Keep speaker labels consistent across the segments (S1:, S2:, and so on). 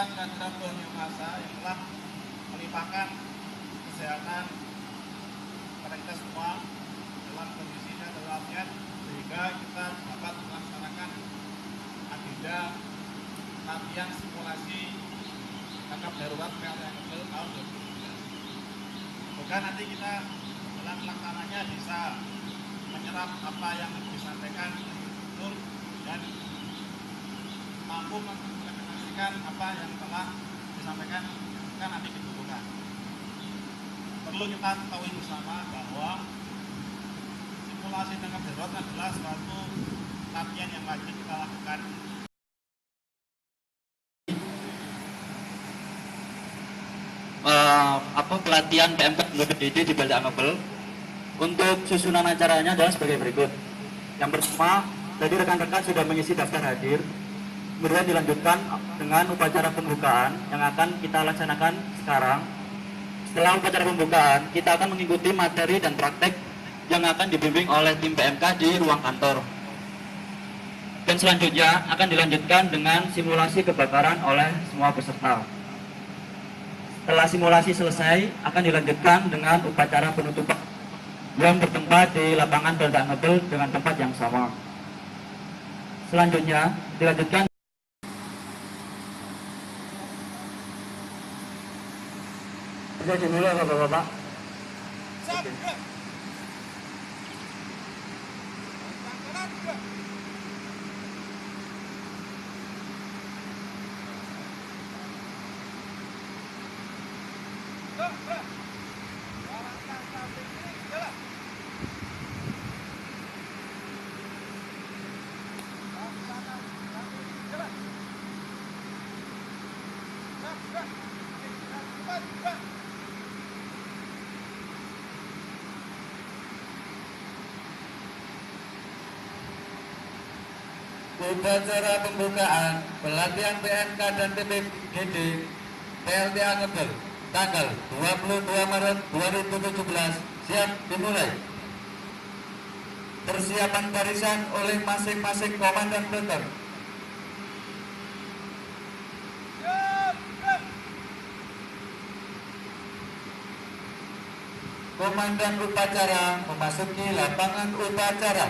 S1: mencantumkan kehadiran Tuhan Yang Maha Esa yang telah melimpahkan kesehatan pada kita semua dalam kondisinya walafiat, sehingga kita dapat melaksanakan agenda latihan simulasi tanggap darurat PLTN tahun 2017. Semoga nanti kita dalam pelaksananya bisa menyerap apa yang disampaikan betul dan mampu mengimplementasikan apa yang telah disampaikan kan nanti dibutuhkan. Perlu kita ketahui bersama bahwa simulasi tanggap darurat adalah suatu latihan yang wajib kita lakukan.
S2: Pelatihan PMK BPDD di Balai Angkebel. Untuk susunan acaranya adalah sebagai berikut. Yang pertama, tadi rekan-rekan sudah mengisi daftar hadir. Kemudian dilanjutkan dengan upacara pembukaan yang akan kita laksanakan sekarang. Setelah upacara pembukaan, kita akan mengikuti materi dan praktek yang akan dibimbing oleh tim PMK di ruang kantor. Dan selanjutnya akan dilanjutkan dengan simulasi kebakaran oleh semua peserta. Setelah simulasi selesai, akan dilanjutkan dengan upacara penutupan yang bertempat di lapangan Balai Angkebel dengan tempat yang sama. Selanjutnya dilanjutkan jadi dulu ya Bapak-bapak.
S3: Upacara pembukaan pelatihan PMK dan BPDD PLT Angkebel tanggal 22 Maret 2017 siap dimulai. Persiapan barisan oleh masing-masing komandan beker. Komandan upacara memasuki lapangan upacara.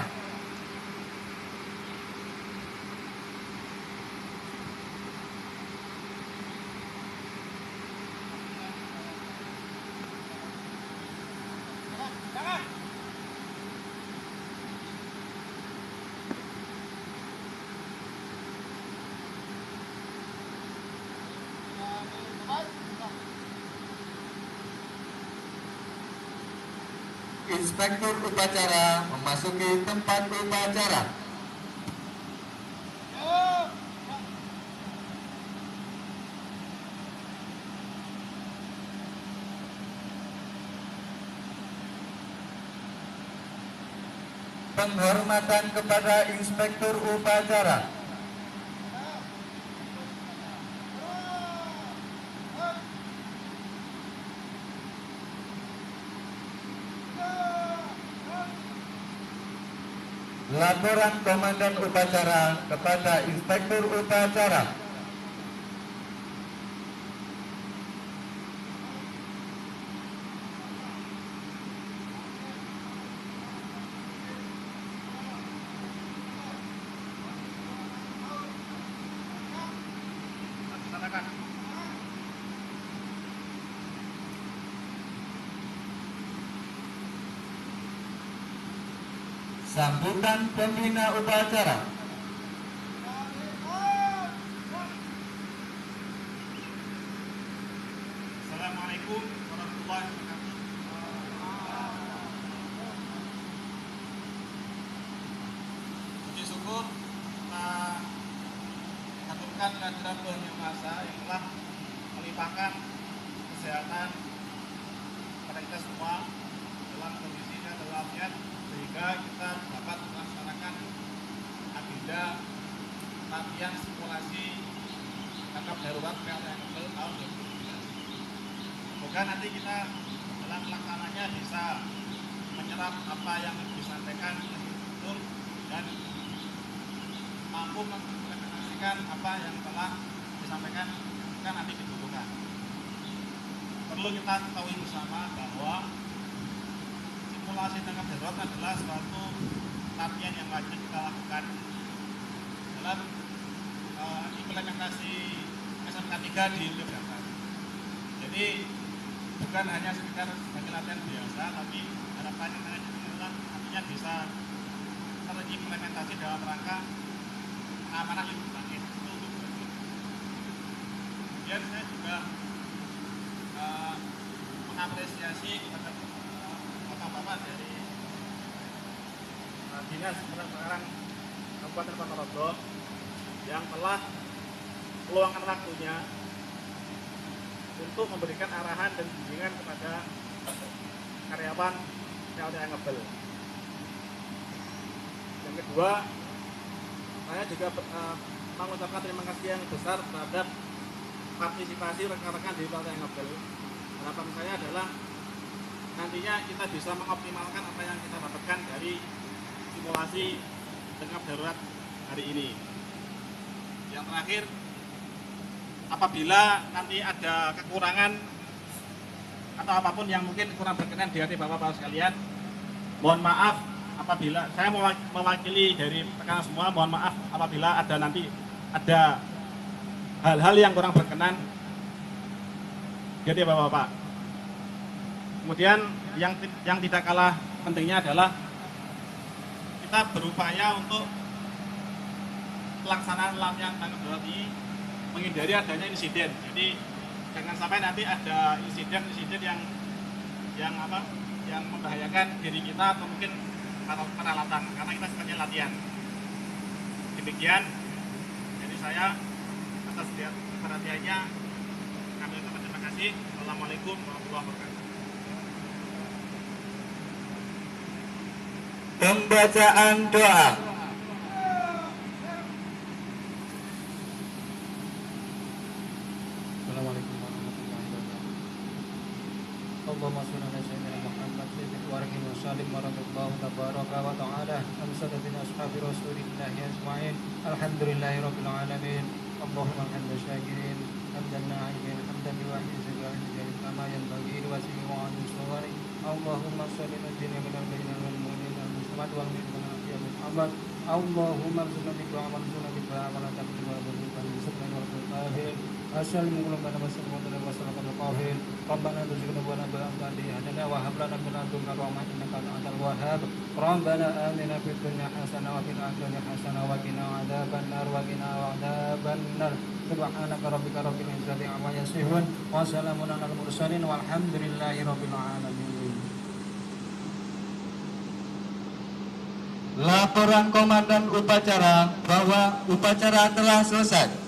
S3: Inspektur upacara memasuki tempat upacara. Penghormatan kepada inspektur upacara. Laporan komandan upacara kepada inspektur upacara. Sambutan pembina upacara.
S1: Assalamualaikum warahmatullahi wabarakatuh. Puji syukur kita aturkan kehadiran Tuhan Yang Maha Esa yang telah melimpahkan kesehatan pada kita semua dalam kondisinya walafiat, sehingga kita dapat melaksanakan agenda latihan simulasi tanggap darurat PLTN tahun 2017. Semoga nanti kita dalam pelaksananya bisa menyerap apa yang disampaikan betul dan mampu mengimplementasikan apa yang telah disampaikan ketika nanti dibutuhkan. Perlu kita ketahui bersama bahwa simulasi tanggap darurat adalah suatu latihan yang wajib kita lakukan dalam implementasi SMK 3 di Yogyakarta. Jadi bukan hanya sekedar sebagai latihan biasa, tapi harapannya nantinya bisa terimplementasi dalam rangka pengamanan lingkungan itu untuk berikut. Kemudian saya juga mengapresiasi kepada bapak-bapak dari Dinas Penerangan Kabupaten Ponorogo yang telah meluangkan waktunya untuk memberikan arahan dan bimbingan kepada karyawan PLTA Ngebel. Yang kedua, saya juga mengucapkan terima kasih yang besar terhadap partisipasi rekan-rekan di PLTA Ngebel. Harapan saya adalah nantinya kita bisa mengoptimalkan apa yang kita dapatkan dari simulasi tanggap darurat hari ini. Yang terakhir, apabila nanti ada kekurangan atau apapun yang mungkin kurang berkenan di hati bapak-bapak sekalian, mohon maaf apabila saya mewakili dari rekan semua, mohon maaf apabila nanti ada hal-hal yang kurang berkenan di hati bapak-bapak. Kemudian yang tidak kalah pentingnya adalah kita berupaya untuk pelaksanaan latihan tanggap darurat ini menghindari adanya insiden. Jadi jangan sampai nanti ada insiden yang membahayakan diri kita atau mungkin peralatan, karena kita sebenarnya latihan. Demikian, jadi saya atas perhatiannya kami ucapkan terima kasih. Assalamualaikum warahmatullahi wabarakatuh.
S3: Pembacaan doa.
S4: Assalamualaikum warahmatullahi wabarakatuh. Allahumma shalli ala sayyidina Muhammad sayyidil warahim wa sallim wa radallahu tabaraka wa ta'ala amsadatin ashabi rasulillahi ajma'in alhamdulillahi rabbil alamin Allahumma hamdan syakirin hamdan na'imin hamdan liwahdi segala kama yanbaghi li wajhi wa an suwari Allahumma shalli najina min al-bayyina wal mu'min al-muslimat wal mu'min Muhammad Allahumma arzuqna bi wa arzuqna bi wa la taqdim wa arzuqna bi kafir Assalamualaikum warahmatullahi wabarakatuh. Rabbana tuzigh qulubana ba'da idh hadaytana wa hab lana min ladunka rahmatan innaka antal wahhab. Rabbana atina fid dunya hasanah wa fil akhirati hasanah wa qina adzabannar wa qina adzabannar. Subhanaka rabbika rabbil izzati amma yasifun wa salamun alal mursalin walhamdulillahi rabbil alamin.
S3: Laporan Komandan Upacara bahwa upacara telah selesai.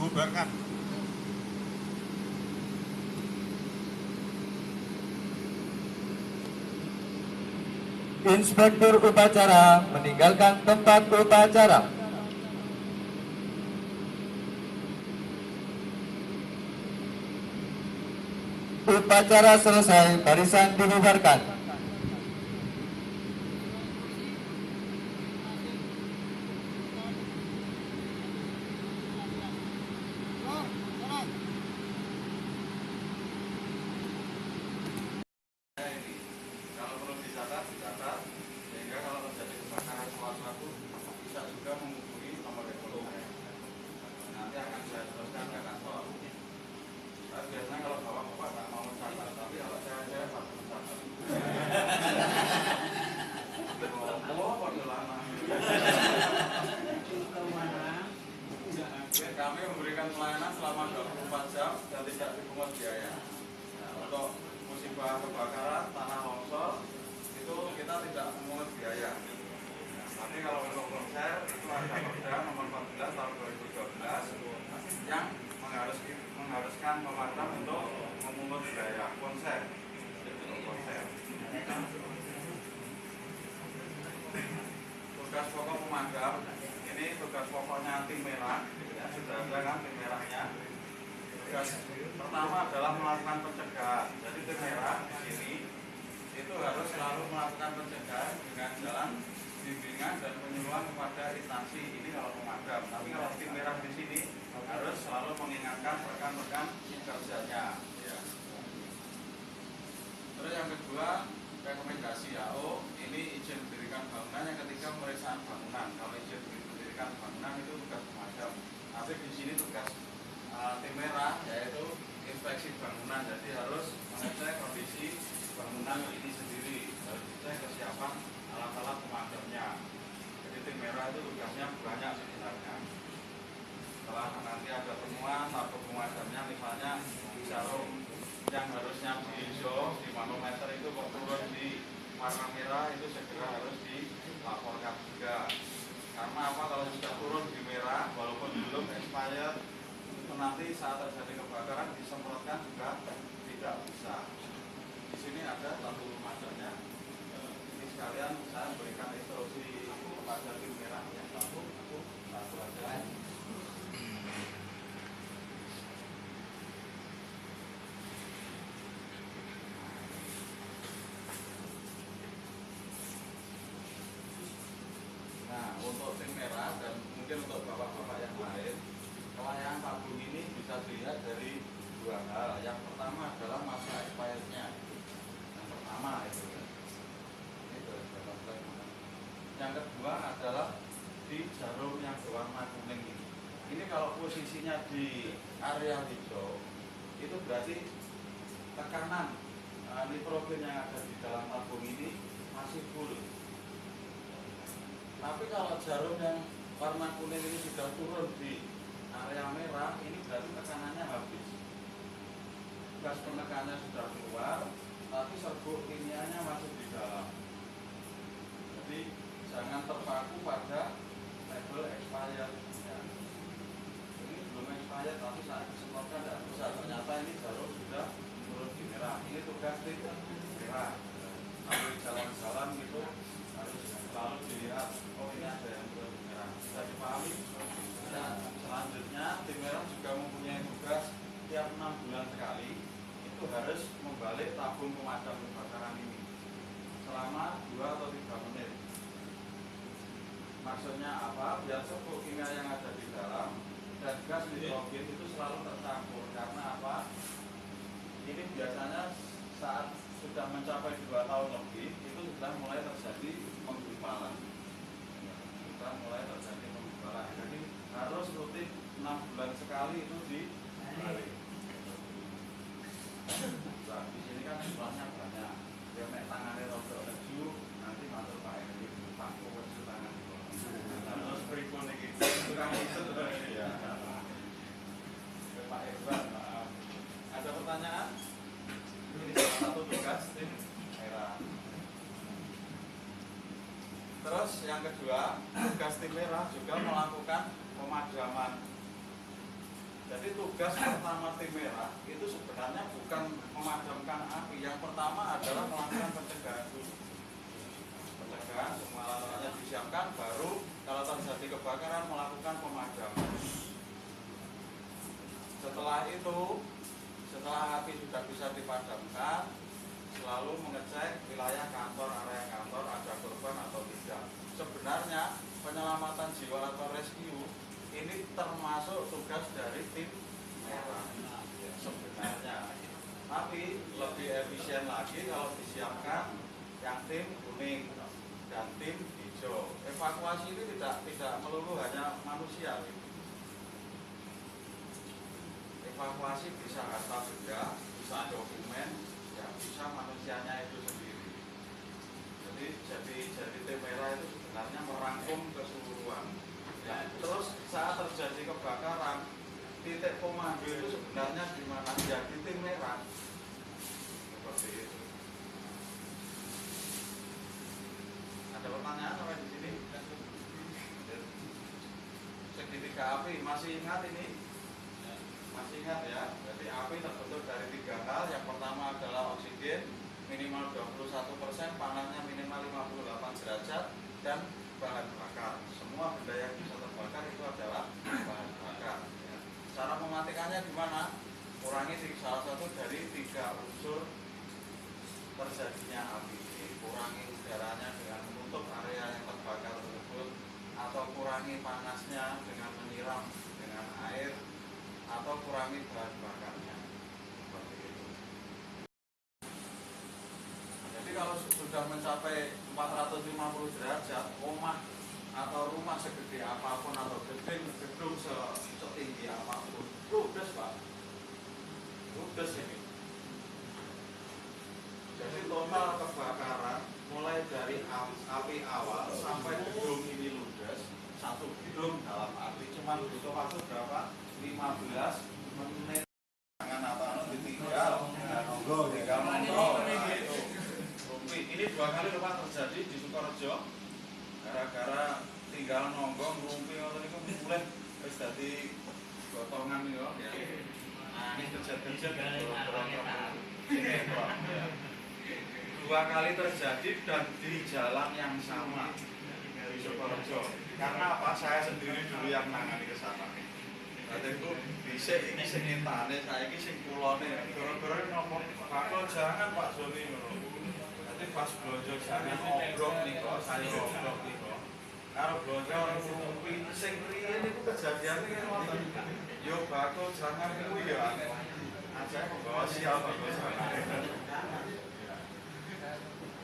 S1: Bubarkan.
S3: Inspektur upacara meninggalkan tempat upacara. Upacara selesai, barisan dibubarkan.
S5: Kalau perlu dicatat, sehingga kalau terjadi kebakaran sewaktu-waktu bisa juga menghubungi nomor telepon saya. Nanti akan saya teruskan ke kantor. Saya biasanya kalau bapak-bapak tak mau mencatat, tapi kalau saya pasti mencatat. Pada lama. Kami memberikan pelayanan selama 24 jam dan tidak dipungut biaya. Untuk musibah kebakaran, tanah longsor itu kita tidak memungut biaya. Tapi kalau untuk konser itu ada Perda nomor 14 tahun 2012 yang mengharuskan pemadam untuk memungut biaya konser. Tugas pokok pemadam ini tugas pokoknya tim merah, ya, sudah ada kan tim merahnya. tugas pertama adalah melakukan pencegahan. Jadi tim merah di sini itu harus selalu melakukan pencegahan dengan jalan bimbingan dan penyuluhan kepada instansi ini kalau pemadam. Tapi kalau tim merah di sini harus selalu mengingatkan rekan-rekan kerjanya. Ya. Terus yang kedua, rekomendasi AO ini izin mendirikan bangunan. Yang ketiga, pemeriksaan bangunan. Kalau izin mendirikan bangunan itu tugas pemadam. Tapi di sini tugas tim merah yaitu inspeksi bangunan. Jadi harus mengecek kondisi bangunan ini sendiri, harus dicek kesiapan alat-alat pemadamnya. Jadi tim merah itu tugasnya banyak sebenarnya. Setelah nanti ada temuan atau pemadamnya, misalnya jarum yang harusnya di hijau di manometer itu kok turun di warna merah, itu segera harus dilaporkan juga. Karena apa, kalau sudah turun di merah walaupun belum expired itu nanti saat terjadi kebakaran disemprotkan juga tidak bisa. Di sini ada lampu pemadamnya. Ini sekalian saya berikan instruksi kepada tim merah yang lampu aja. Nah, untuk tim merah dan mungkin untuk bapak-bapak yang lain, pelayanan tabung ini bisa dilihat dari dua hal. Yang pertama adalah masa expirednya. Yang pertama itu ya. Yang kedua adalah di jarum yang berwarna kuning ini. Ini kalau posisinya di area hijau, itu berarti tekanan nitrogen yang ada di dalam tabung ini masih full. Tapi kalau jarum yang warna kuning ini sudah turun di area merah, ini berarti tekanannya habis. Gas penekannya sudah keluar, tapi serbuk kimianya masih di dalam. Jadi jangan terpaku pada label expired. Ya. Ini belum expired, tapi saat disemprotkan tidak bisa. Ternyata ini jarum sudah turun di merah. Ini tugas tim merah. Kalau di jalan-jalan gitu harus selalu dilihat, oh ini ada yang turun di merah. Bisa dipahami? Nah, selanjutnya tim merah juga mempunyai tugas tiap 6 bulan sekali itu harus membalik tabung pemadam kebakaran ini selama 2 atau 3 menit. Maksudnya apa? Biar serbuk kimia yang ada di dalam dan gas nitrogen itu selalu tercampur. Karena apa? Ini biasanya saat sudah mencapai 2 tahun lebih itu sudah mulai terjadi penggumpalan. Sudah mulai terjadi penggumpalan. Jadi harus rutin 6 bulan sekali itu dibalik. Nah, di sini kan jumlahnya banyak. Dia naik tangannya rodok leju, nanti matur Pak Edi, Pak Leju tangan. Terus pripun iki? Tukang itu ya. Pak Irwan, maaf. Ada pertanyaan? Ini salah satu tugas tim merah. Terus yang kedua, tugas tim merah juga melakukan pemadaman. Jadi tugas pertama tim merah itu sebenarnya bukan memadamkan api. Yang pertama adalah melakukan pencegahan dulu. Pencegahan, semua alat-alatnya disiapkan, baru kalau terjadi kebakaran melakukan pemadaman. Setelah itu, setelah api sudah bisa dipadamkan, selalu mengecek wilayah kantor, area kantor ada korban atau tidak. Sebenarnya penyelamatan jiwa atau rescue ini termasuk tugas dari tim merah sebenarnya. Tapi lebih efisien lagi kalau disiapkan yang tim kuning dan tim hijau. Evakuasi ini tidak melulu hanya manusia. Evakuasi bisa harta benda, bisa dokumen, ya bisa manusianya itu sendiri. Jadi tim merah itu sebenarnya merangkum keseluruhan. Ya, terus saat terjadi kebakaran, titik komando itu sebenarnya di mana? Ya di tim merah. Seperti itu. Ada pertanyaan sampai di sini? Segitiga api, masih ingat ini? Masih ingat ya? Jadi api terbentuk dari 3 hal. Yang pertama adalah oksigen minimal 21%, panasnya minimal 58 derajat, dan bahan bakar. Semua benda yang bisa terbakar itu adalah bahan bakar. Ya. Cara mematikannya gimana? kurangi salah satu dari 3 unsur terjadinya api. Kurangi udaranya dengan menutup area yang terbakar tersebut, atau kurangi panasnya dengan menyiram dengan air, atau kurangi bahan bakarnya. Seperti itu. Jadi kalau sudah mencapai 450 derajat, omah atau rumah segede apapun atau gedung setinggi apapun, ludes Pak, ludes ini. Jadi total kebakaran mulai dari api awal sampai gedung ini ludes, satu gedung dalam arti cuma butuh waktu berapa? 15 menit. Jangan apa-apa ditinggal, tinggal nongkrong. Ini 2 kali Pak terjadi di Sukorejo. Gara-gara tinggal nonggong rumpi ngoten niku mulai wis dadi gotongan yo ya. Nah, ini kerja-kerja ini Pak. 2 kali terjadi dan di jalan yang sama di Sukorejo. Karena apa? Saya sendiri dulu yang nangani ke sana. Berarti itu dhisik iki sing ngentane, saiki sing kulone. Gara-gara nopo? Bakal jangan Pak Joni ngono. Berarti pas blonjo jangan obrok niku, saya obrok niku. Karo blonjo rumpi sing riyen niku kejadiane ngoten. Yo bakal jangan kuwi ya aneh. Aja membawa sial bagus.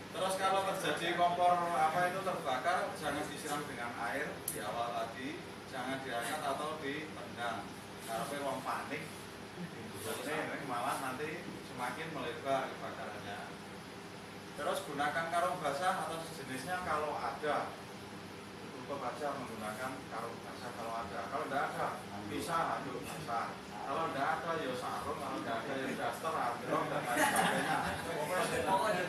S5: Terus kalau terjadi kompor apa itu terbakar, jangan disiram dengan air di awal tadi, jangan diangkat atau ditendang. Karena wong panik, ini malah nanti semakin melebar kebakarannya. Terus gunakan karung basah atau sejenisnya kalau ada. Cukup aja menggunakan karung basah kalau ada. Kalau tidak ada, bisa handuk basah. Kalau tidak ada ya sarung, kalau tidak ada ya daster, androk dan lain sebagainya.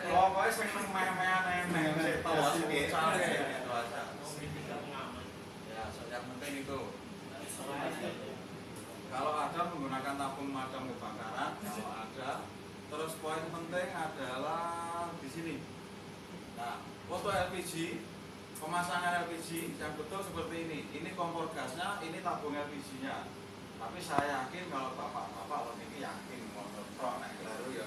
S5: Pokoknya sing meh-mehan eneng sik tawas cari itu aja. Ya, yang penting itu. Kalau ada menggunakan tabung pemadam kebakaran, kalau ada. Terus poin penting adalah di sini. Nah, untuk LPG, pemasangan LPG yang betul seperti ini. Ini kompor gasnya, ini tabung LPG-nya. Tapi saya yakin kalau bapak-bapak ini yakin motor pro naik baru ya.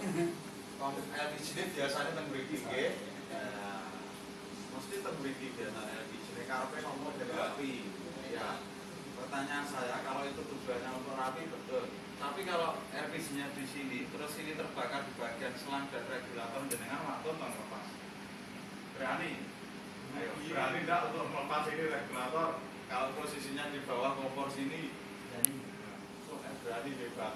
S5: LPG ini biasanya tengbriki nggih. Mesti tengbriki biasanya LPG. Karepe ngomong dari api. Ya. Pertanyaan saya, kalau itu tujuannya untuk api betul. Tapi kalau LPG-nya di sini, terus ini terbakar di bagian selang dan regulator jenengan waktu melepas. Berani? Ayo, berani enggak untuk melepas ini regulator? Kalau posisinya di bawah kompor sini, berani hebat.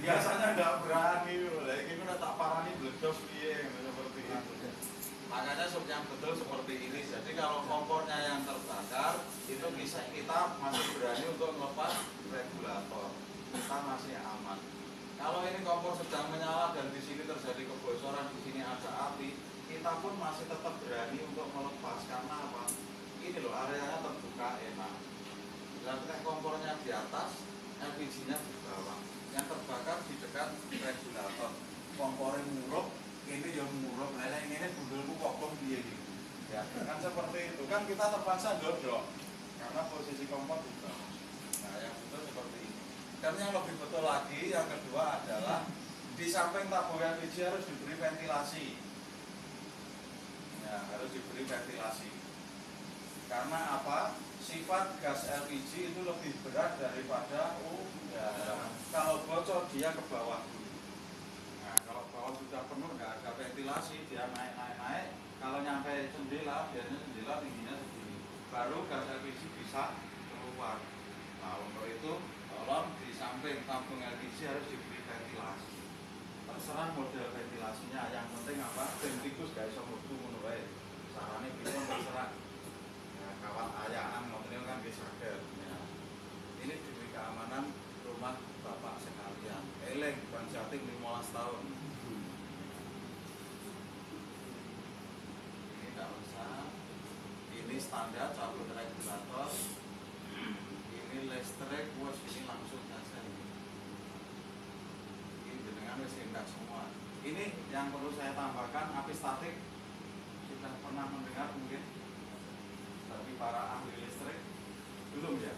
S5: Biasanya enggak berani, lagi udah tak parani bledos piye seperti itu. Makanya yang betul seperti ini. Jadi kalau kompornya yang terbakar, itu bisa kita masih berani untuk melepas regulator. Kita masih aman. Kalau ini kompor sedang menyala dan di sini terjadi kebocoran, di sini ada api, kita pun masih tetap berani untuk melepas. Karena apa? Ini loh areanya terbuka enak. Dan kompornya di atas, LPG-nya di bawah. Yang terbakar di dekat regulator. Kompornya murup, ini yang murup. Nah ini bundulku kok dia gitu. Ya, kan seperti itu. Kan kita terpaksa dodok karena posisi kompor di bawah. Nah, yang betul seperti ini. Dan yang lebih betul lagi, yang kedua adalah di samping tabung LPG harus diberi ventilasi. Ya, harus diberi ventilasi. Karena apa? Sifat gas LPG itu lebih berat daripada udara. Kalau bocor dia ke bawah dulu. Nah, kalau bawah sudah penuh nggak ada ventilasi, dia naik. Kalau nyampe jendela, biasanya jendela tingginya segini. Baru gas LPG bisa keluar. Nah, untuk itu tolong di samping tabung LPG harus diberi ventilasi. Terserah model ventilasinya. Yang penting apa? Tikus gak iso mlebu ngono wae. Sarane bisa terserah. Kawat ayaan motornya kan bisa sadar. Ya. Ini demi keamanan rumah bapak sekalian. Eleng Bang Jatik 15 tahun. Ini tidak usah. Ini standar cabut regulator. Ini listrik, bos ini langsung saja. Ini dengan mesindak semua. Ini yang perlu saya tambahkan, api statik. Sudah pernah mendengar mungkin? Tapi para ahli listrik belum ya.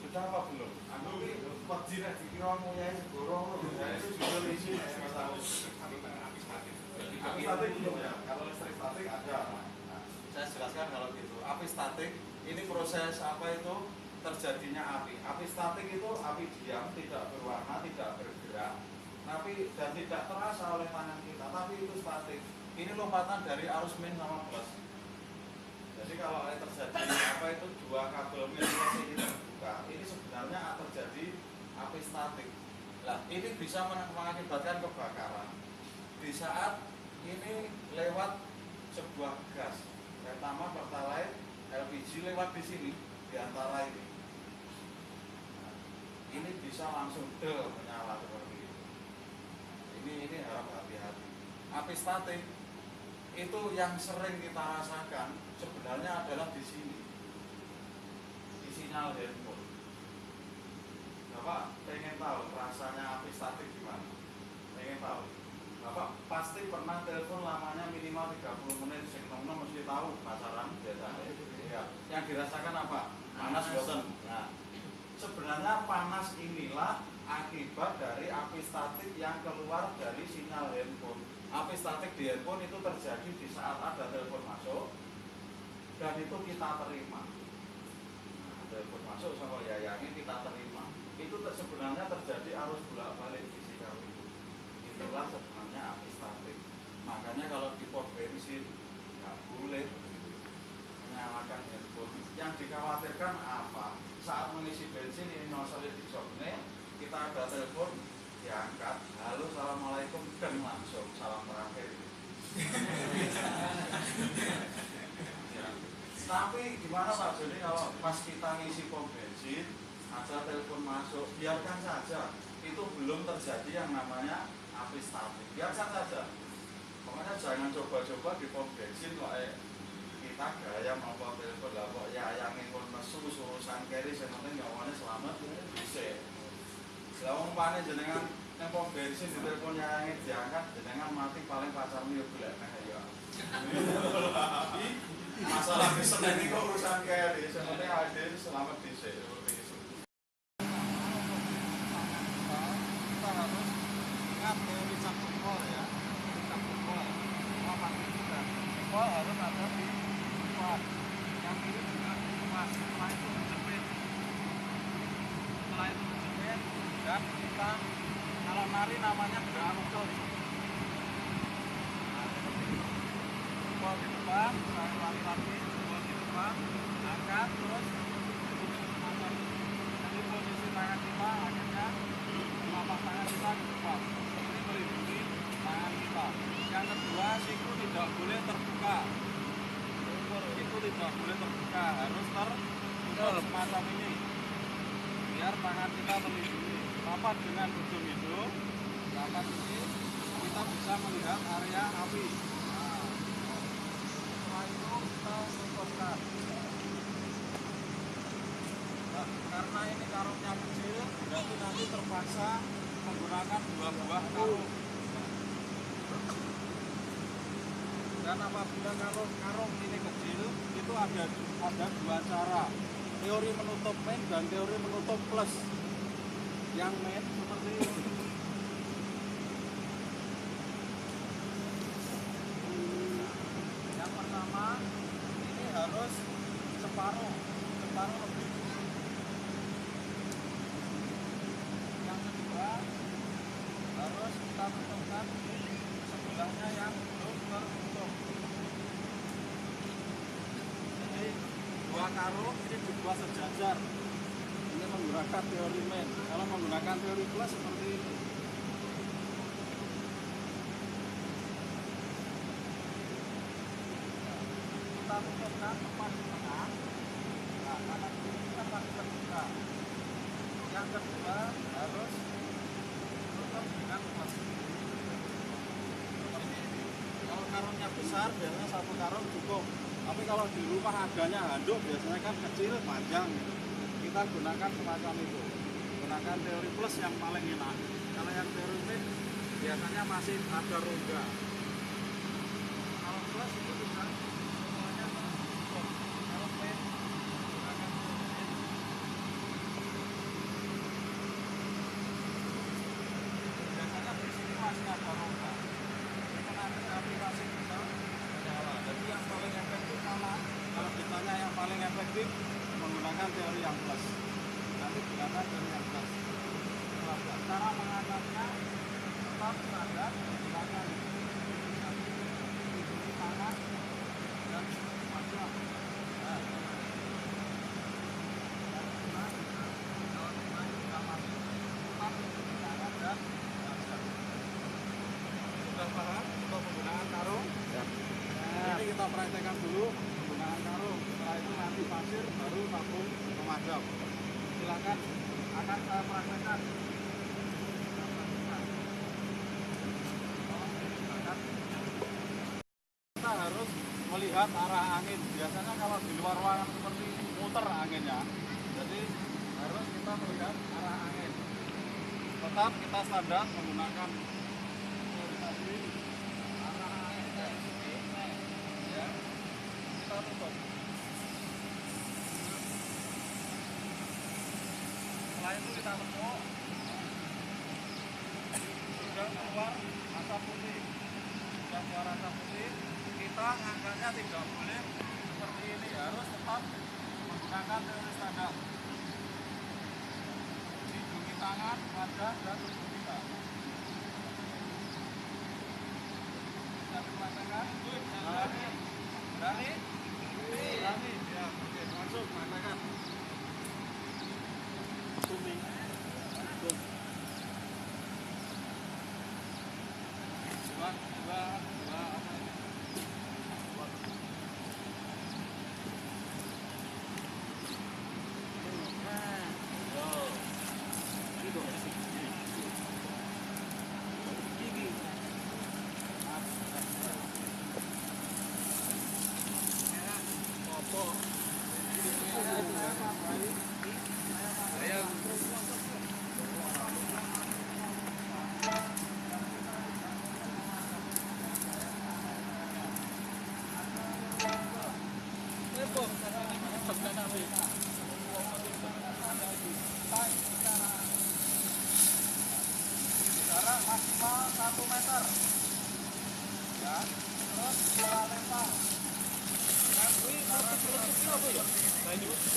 S5: Sudah apa belum? Aku ini wajib dikira mulai segoro. Nah itu juga isi Mas Agus. Api statik belum ya? Kalau listrik statik ada. Nah, saya jelaskan kalau gitu. Api statik ini proses apa itu terjadinya api. Api statik itu api diam, tidak berwarna, tidak bergerak, tapi dan tidak terasa oleh tangan kita. Tapi itu statik. Ini lompatan dari arus min sama plus. Jadi kalau terjadi apa itu dua kabel min plus ini terbuka, ini sebenarnya terjadi api statik. Nah, ini bisa mengakibatkan kebakaran di saat ini lewat sebuah gas, pertama pertalite, LPG lewat di sini di antara ini. Nah, ini bisa langsung menyala seperti itu. Ini harap hati-hati. Api statik itu yang sering kita rasakan sebenarnya adalah di sini, di sinyal handphone. Bapak pengen tahu rasanya api statik gimana? Pengen tahu? Bapak pasti pernah telepon lamanya minimal 30 menit, sing nom-nom mesti tahu pasaran biasanya. Ya. Yang dirasakan apa? Panas bosan. Nah, sebenarnya panas inilah akibat dari api statik yang keluar dari sinyal handphone. Api statik di handphone itu terjadi di saat ada telepon masuk dan itu kita terima. Nah, telepon masuk sama yayangin kita terima. Itu sebenarnya terjadi arus bolak-balik fisikal itu. Itulah sebenarnya api statik. Makanya kalau di pom bensin nggak boleh menyalakan handphone. Yang dikhawatirkan apa? Saat mengisi bensin ini noselnya di joknya, kita ada telepon diangkat, halo assalamualaikum dan langsung salam terakhir. Ya. Tapi gimana Pak Joni kalau pas kita ngisi pom bensin ada telepon masuk, biarkan saja. Itu belum terjadi yang namanya api statik. Biarkan saja. Pokoknya jangan coba-coba di pom bensin kok kita gaya mau telepon lah kok ya yang ingin mesu suruh sangkeri sementing nyawane selamat bisa. Lah wong pane jenengan nang pom bensin di telepon yang diangkat jenengan mati paling pacarmu yo golek meh ya. Masalah kesenen iki kok urusan keri sementing ade selamat dhisik seperti itu. Kita harus ingat teori campur ya. Campur. Apa kita? Pol harus ada di depan. Yang kiri juga pas setelah itu menjepit. Setelah itu menjepit dan kita kalau nari namanya berangkut. Nah, seperti itu. Pol di depan, saya lari-lari, pol di depan, angkat terus jadi posisi tangan kita akhirnya telapak tangan kita di depan. Ini melindungi tangan kita. Yang kedua, siku tidak boleh terbuka. Siku tidak boleh terbuka, harus tertutup semacam ini. Biar tangan kita terlindungi. Rapat dengan ujung hidung, rapat ini kita bisa melihat area api. Nah, setelah itu kita tutupkan. Nah, karena ini karungnya kecil, berarti nanti terpaksa menggunakan 2 buah karung. Dan apabila karung ini kecil, itu ada 2 cara. Teori menutup min dan teori menutup plus. Yang min seperti ini. Yang pertama, ini harus separuh lebih. Yang kedua, harus kita tutupkan di sebelahnya yang belum tertutup. Jadi 2 karung ini dibuat sejajar. Ini menggunakan teori min. Kalau menggunakan teori plus seperti ini. Kita tutupkan tepat di tengah. Nah, karena ini kan masih terbuka. Yang kedua harus tutup dengan plus. Kalau karungnya besar biasanya 1 karung cukup. Tapi kalau di rumah adanya handuk biasanya kan kecil panjang. Kita gunakan semacam itu. Gunakan teori plus yang paling enak. Kalau yang teori min biasanya masih ada rongga. Kalau plus itu bisa semuanya tertutup. Kalau min gunakan teori min
S1: praktekkan dulu menggunakan karung. Setelah itu nanti pasir baru tabung pemadam. Silakan akan saya praktekkan. Kita harus melihat arah angin. Biasanya kalau di luar ruangan seperti ini muter anginnya. Jadi harus kita melihat arah angin. Tetap kita standar menggunakan orientasi arah angin. Ya, kita tutup. Setelah itu kita tepuk. Sudah keluar asap putih. Sudah keluar asap putih. Kita ngangkatnya tidak boleh seperti ini, harus tetap menggunakan teori standar. Lindungi tangan, wajah, dan tubuh kita. Kita dipraktekkan. Berani? Berani? Berani? Ya, oke, langsung praktekkan. Zooming. Zoom. Dua. Jarak maksimal 1 meter. Ya, terus kita lempar.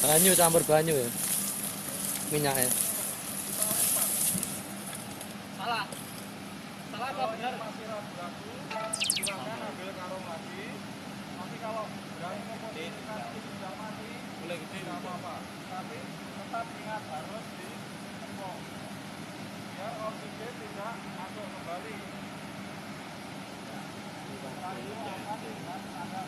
S6: Banyu campur banyu ya. Minyaknya.
S1: Salah apa benar? Masih ragu-ragu, silakan ambil karung lagi. Nanti kalau berani memposisikan itu sudah mati, boleh gede nggak apa-apa. Tapi tetap ingat harus ditepuk biar oksigen tidak masuk kembali. Setelah itu angkat dengan standar.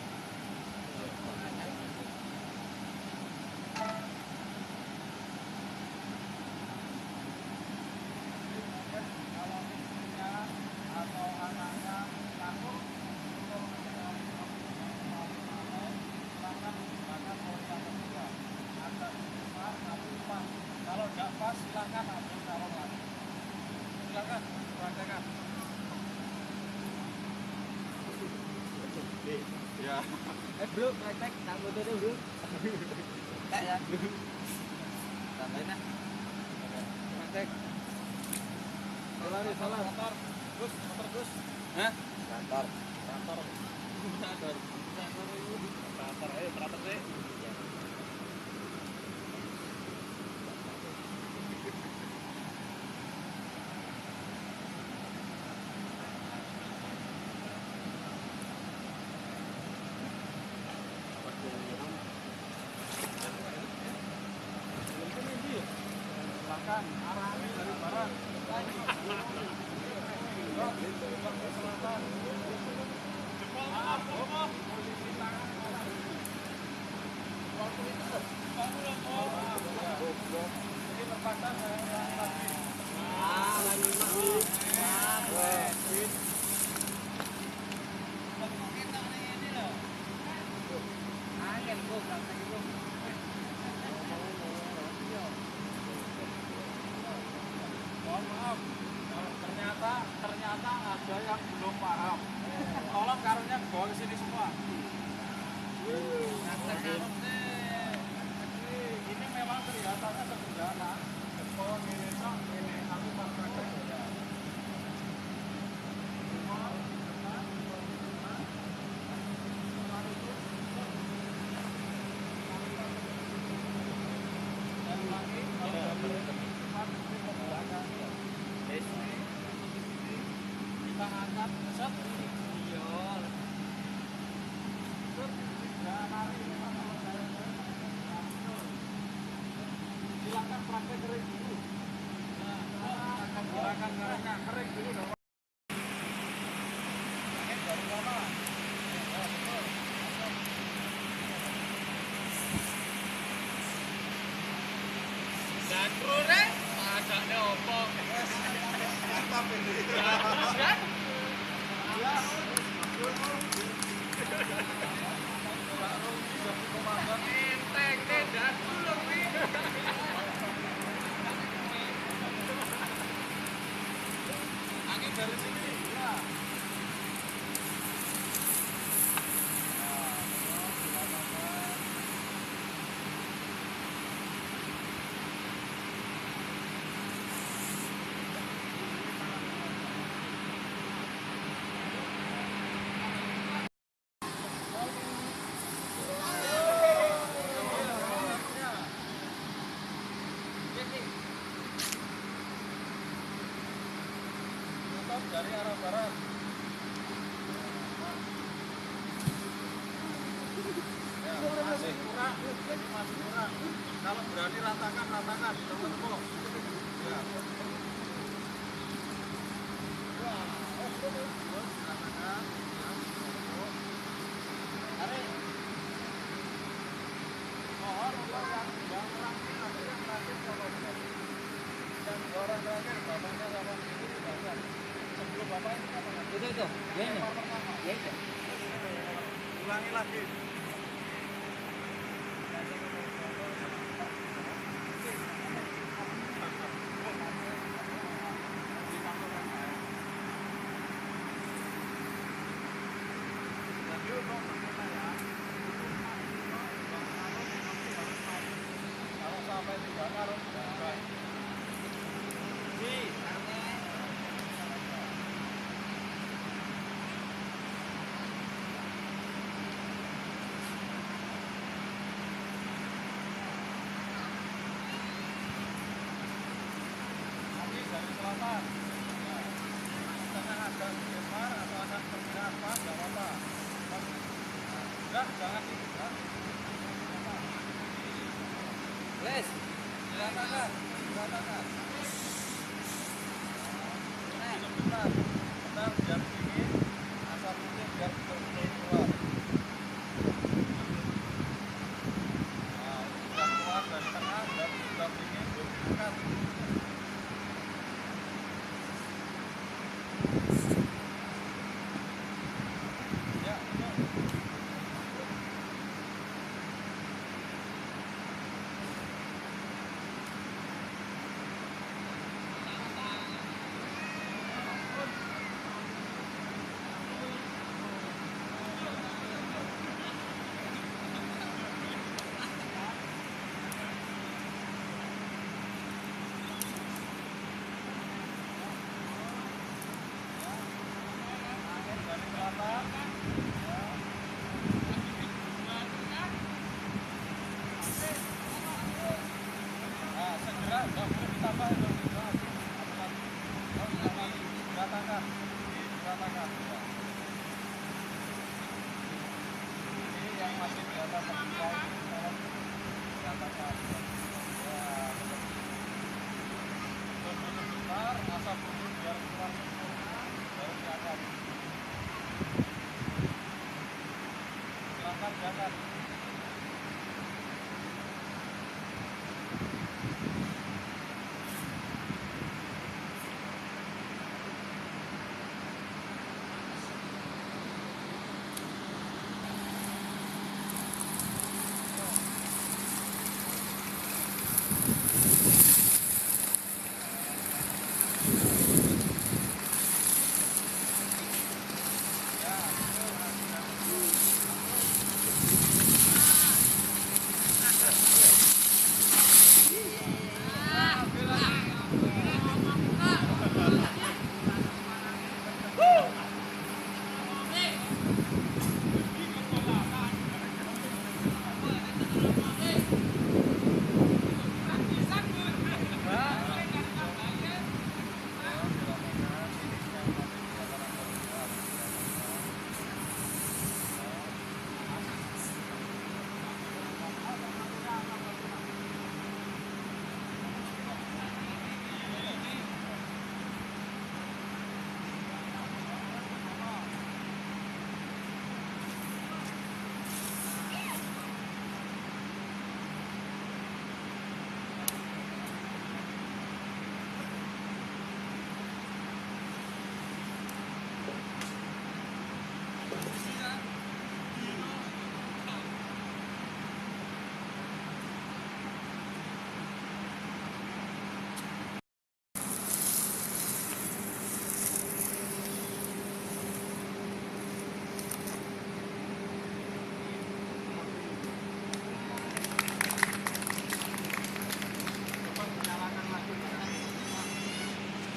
S1: Kalau istrinya atau anaknya takut untuk silakan menggunakan orientasi kedua. Agak besar tapi pas. Kalau tidak pas silakan ambil karung lagi. Silakan praktekkan. Ya.
S6: Bro, praktek tak foto deh, Bro. Tak ya. Tambahin lah. Praktek.
S1: Salah motor. Gus, motor Gus.
S6: Hah?
S1: Motor. Ayo teratur deh. Silakan arahnya dari barat. Selatan. Posisi tangan kanan. Jadi terpaksa saya ulangi lagi. Mohon maaf, ternyata ada yang belum paham. Tolong karungnya bawa ke sini semua. Ini memang kelihatannya sederhana. Pohon ini aku praktekkan. Dan lagi kalau kita angkat set. Silakan praktek kering dulu. Akan gerakan kering dulu. Baru lama. Ya, betul.
S5: dari sini ya. Dari arah barat. Ya, masih kurang, masih kurang. Kalau berani ratakan, tepuk-tepuk. Ya. Ratakan. Ya, tepuk. Tarik. Mohon untuk yang terakhir, nanti yang terakhir kalau dan orang terakhir, bapaknya sama ibu dibaca. Sebelum bapak ini apa?
S6: Itu. Ya ini. Ya itu.
S5: Ulangi lagi. Kalau sampai 3 harus baik. Dari selatan. Ya. Tengah ada Myanmar atau ada perkiraan apa, nggak apa-apa. Enggak, jangan itu.
S6: Les.
S5: Ratakan. Bentar, biar dingin. Asap putih biar betul-betul keluar. Nah, sudah keluar dari tengah dan sudah dingin, angkat. Ya, itu. Dari selatan. Nah, segera nggak boleh ditambah itu. Diratakan. Ya. Ini yang masih di atas permukaan ini tolong diratakan. Ya, tunggu sebentar, asap putih biar keluar sempurna, baru diangkat. Silakan diangkat.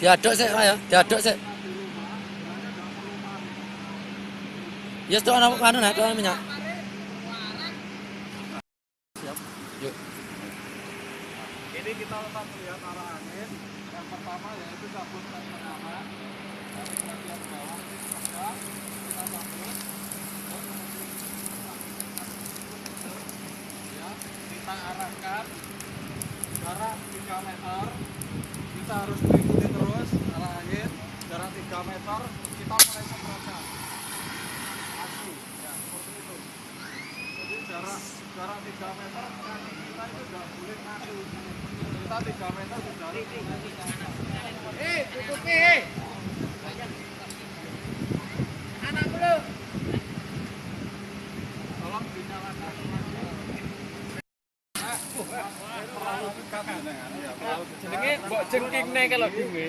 S6: Diaduk sih, ya. Diaduk sih. Ya, itu anak anu nah, itu minyak. Yuk.
S1: Ini kita tetap melihat arah angin. Yang pertama yaitu cabut yang pertama dari bagian bawah ini tegak, kita cabut. Ya, kita arahkan jarak 3 meter. Kita harus mengikuti terus arah angin jarak 3 meter. Kita mulai semprotkan. Maju, ya seperti itu. Jadi jarak 3 meter kaki kita itu tidak boleh ngaku. Kita 3 meter sudah tutupi. Anak dulu. Tolong dinyalakan. Terlalu dekat kan?
S6: Jenenge mbok jengkingne kalau dhewe.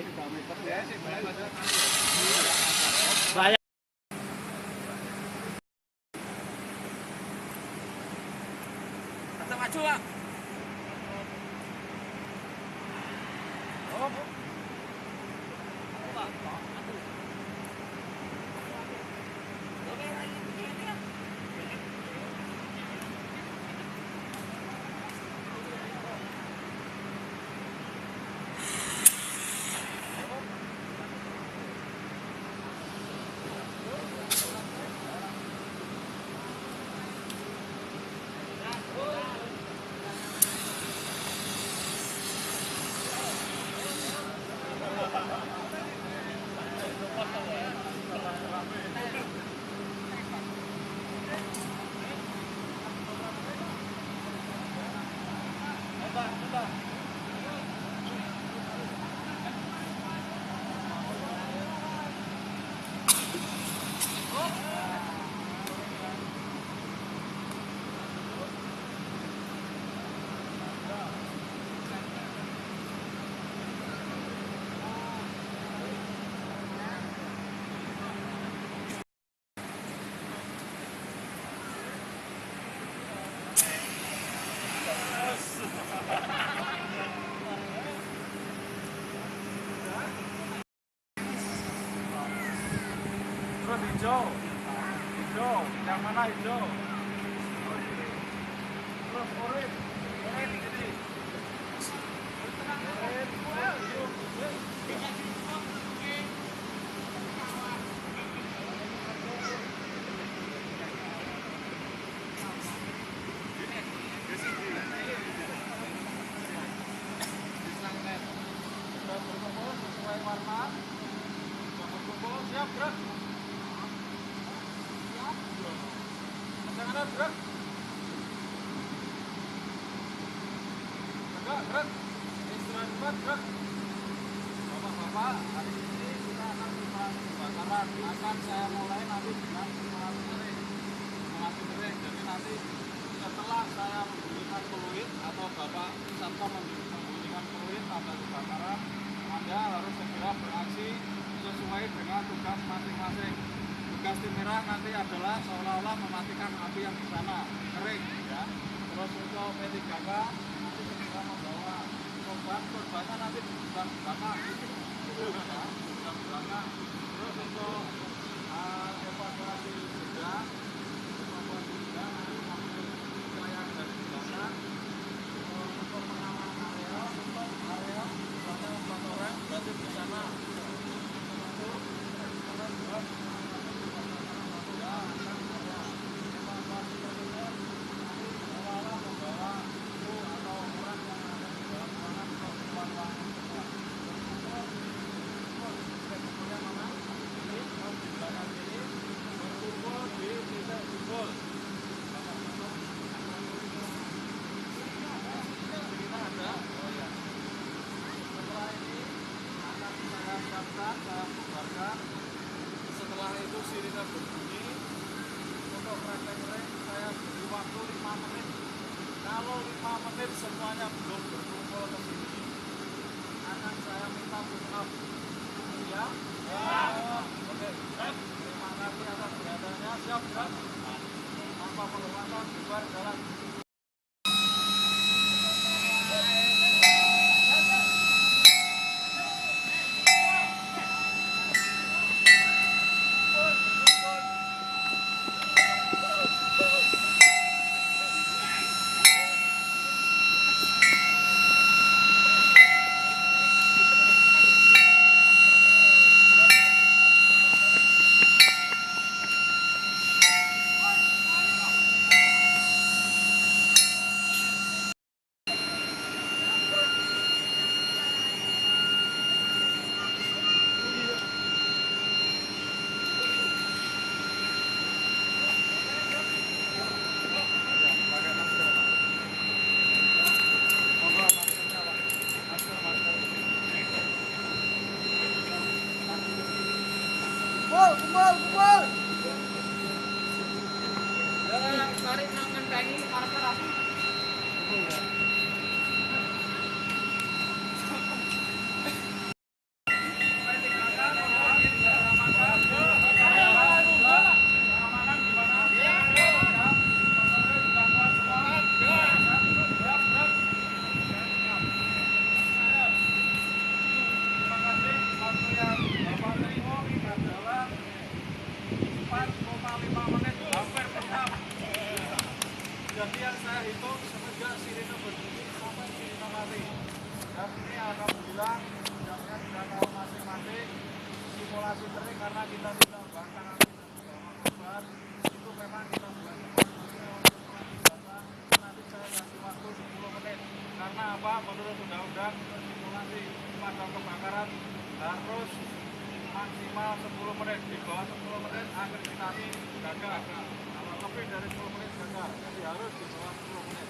S6: Saya maju, Pak.
S1: Terus hijau, yang mana hijau? Terus orange ini. Sesuai warna, kumpul, siap gerak. Jangan gerak. Gerak. Istirahat cepat, gerak. Bapak-bapak, hari ini kita akan simulasi kebakaran. Akan saya mulai nanti dengan simulasi kering. Jadi nanti setelah saya membunyikan peluit atau Bapak Satpam membunyikan peluit tanda kebakaran, Anda harus segera beraksi sesuai dengan tugas masing-masing. Tugas tim merah nanti adalah seolah-olah mematikan api yang di sana, kering ya. Terus untuk P3K nanti segera membawa korbannya nanti di belakang gitu. Ya, di belakang. Terus untuk evakuasi juga nanti ambil upaya dari belakang. Untuk pengamanan area misalnya 4 orang berarti di sana. Setelah itu sirine berbunyi, untuk rek-rek saya beri waktu 5 menit. Kalau 5 menit semuanya belum berkumpul ke sini, akan saya minta push up. Siap? Oke. Terima kasih atas perhatiannya. Siap, kan? Tanpa penghormatan, bubar jalan.
S5: Jadi yang saya hitung semenjak sirine berbunyi sampai sirine mati. Dan ini alhamdulillah jamnya sudah tahu masing-masing. Simulasi trik karena kita tidak bahkan korban itu memang kita buat nanti saya kasih waktu 10 menit. Karena apa? Menurut undang-undang simulasi pemadam kebakaran harus maksimal 10 menit. Di bawah 10 menit akreditasi gagal. Kalau lebih dari 10 menit gagal. Jadi harus di bawah 10 menit.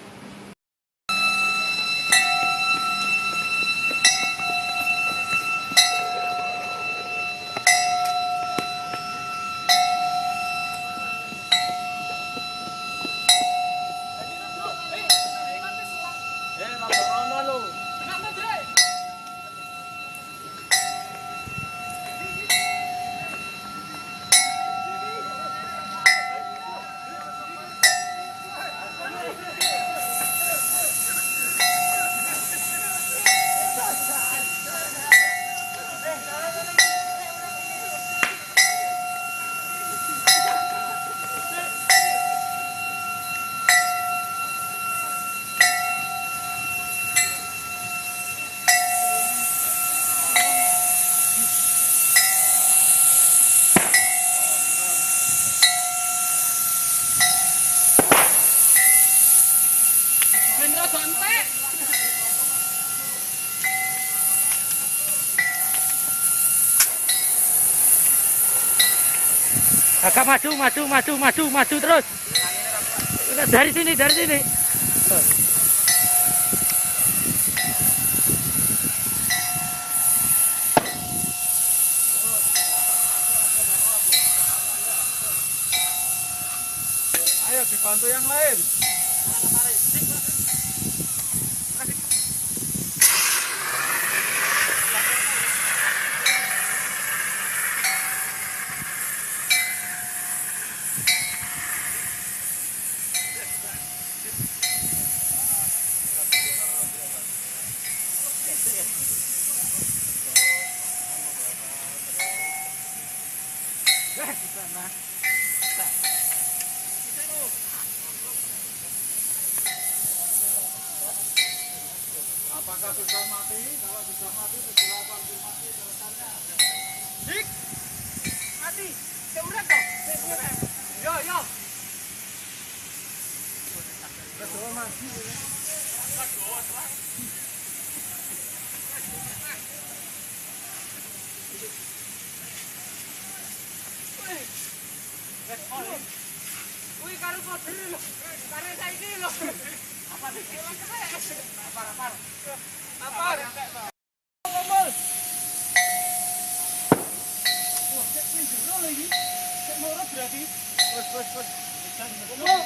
S6: Kakak maju terus. Dari sini.
S5: Ayo dibantu yang lain. Apakah sudah mati? Kalau sudah mati, segera konfirmasi ke rekannya. Dik, mati. Seurat toh. Yo. Betul mati.
S7: Wih, karo kok dulu lho. Karo saiki lho. Apa iki? Apa? Ngomong. Wah, cek ning jero lho iki. Cek morot berarti. Wes. Ngomong.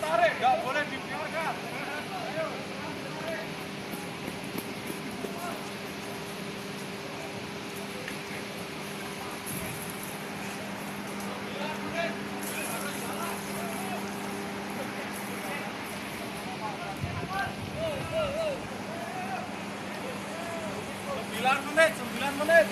S7: Tarik, nggak boleh dibiarkan. Sembilan menit.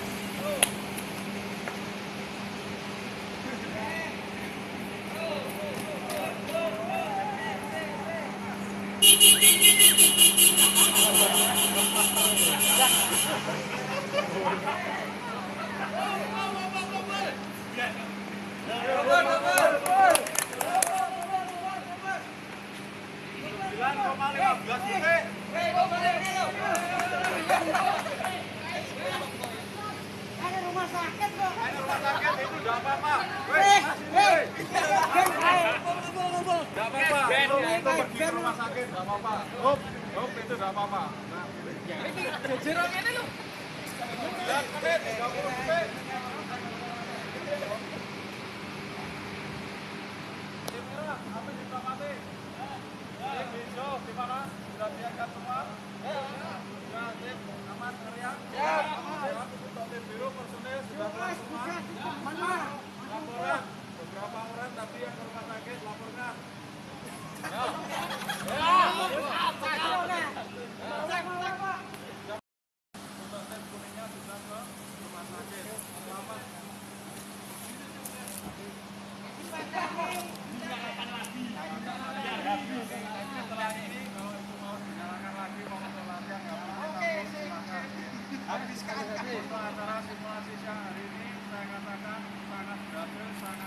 S7: Ada rumah sakit kok.
S5: Rumah sakit itu enggak apa-apa. Enggak apa-apa. Itu pergi ke rumah sakit enggak apa-apa. Hop, itu enggak apa-apa. Nah,
S7: Jejerong ini loh.
S5: 9 menit, 30 menit. Tim merah, api diplomati. Tim hijau di mana? Sudah diangkat semua? Ya, tim aman, meriah. Siap. Untuk tim biru personil sudah pulang semua. Laporan, beberapa orang tadi yang ke rumah sakit laporkan. Untuk tim kuningnya sudah ke rumah sakit. Selamat. Setelah ini kalau itu mau dinyalakan lagi mau latihan nggak apa-apa. Silakan. Habis sekali lagi untuk acara simulasi siang hari ini saya katakan sangat berhasil, sangat